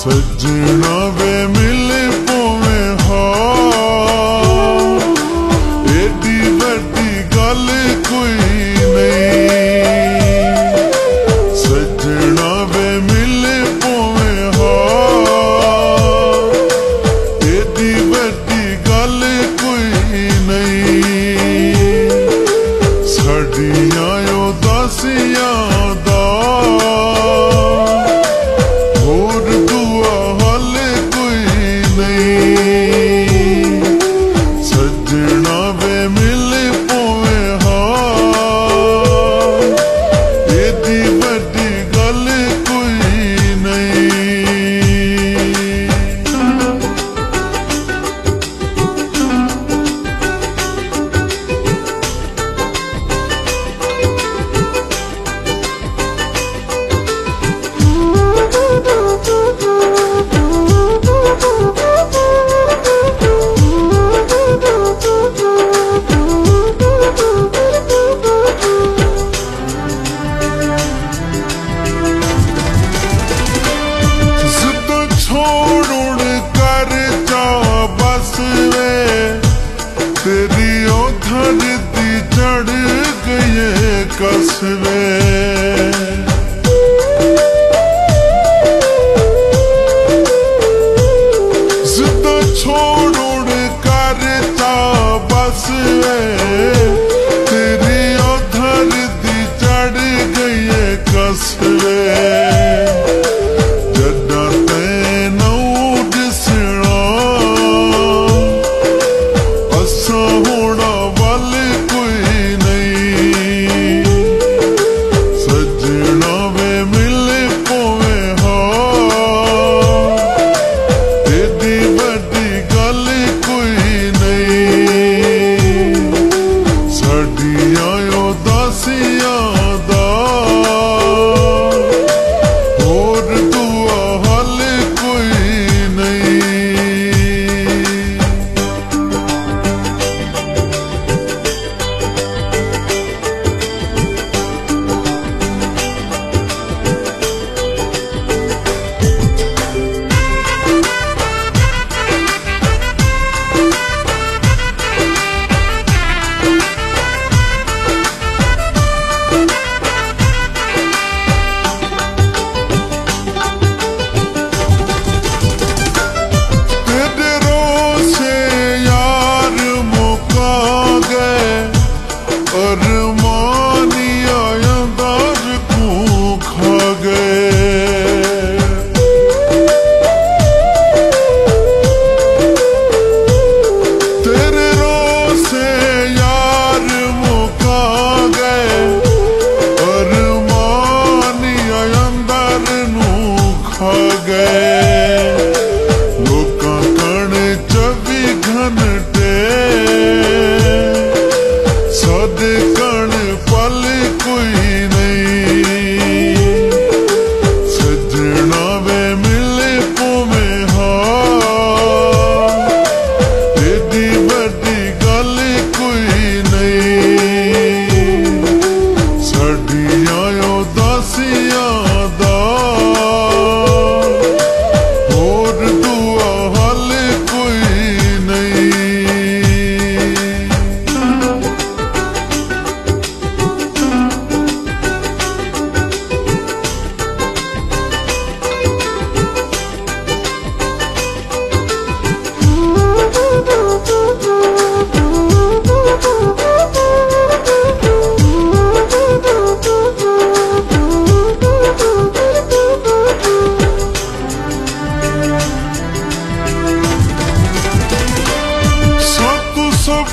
सजना वे मिले पोवे हाँ, एडी वड्डी गल कोई नहीं। सजना वे मिले पोवे हाँ, एडी वड्डी गल कोई नहीं। साडियां उदासियां दा तेरी ओधर दी चढ़ गए कसवे। जिद्द छोड़ उड़ कर चा बस वे, तेरी ओधर दी चढ़ गए कसवे। जदा तैनू दिसना होना वाल कोई नहीं। सजना वे मिले पोवे हाँ, एडी वड्डी गल कोई नहीं।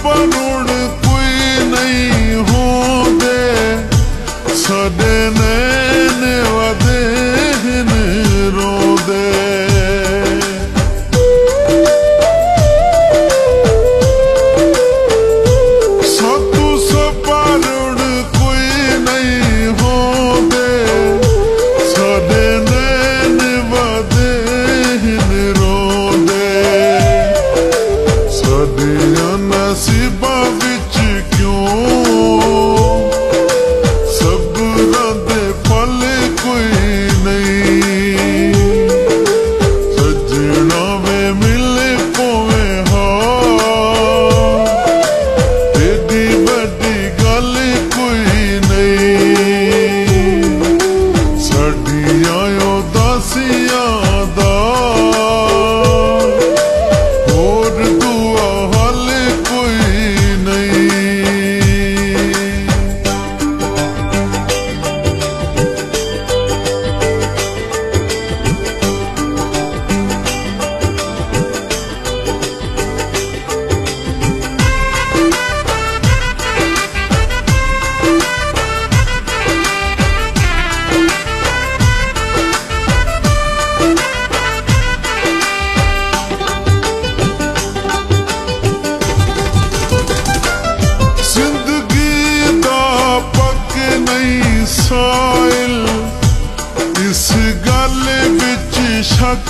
पर हुण कोई नहीं होंदे, साडे नैन वदे न रोंदे। सातू सपर हुण कोई नहीं होंदे, साडे नैन वदे न रोंदे। साडियां नसीबां विच क्यों सबरां दे फल कोई नहीं। सजना वे मिले पोवे हार, एडी वड्डी गल कोई नहीं। साडियां उदासियां दा होर दुआ हल कोई नहीं। जिंदगी दा पक नहीं साइल, इस गल विच शक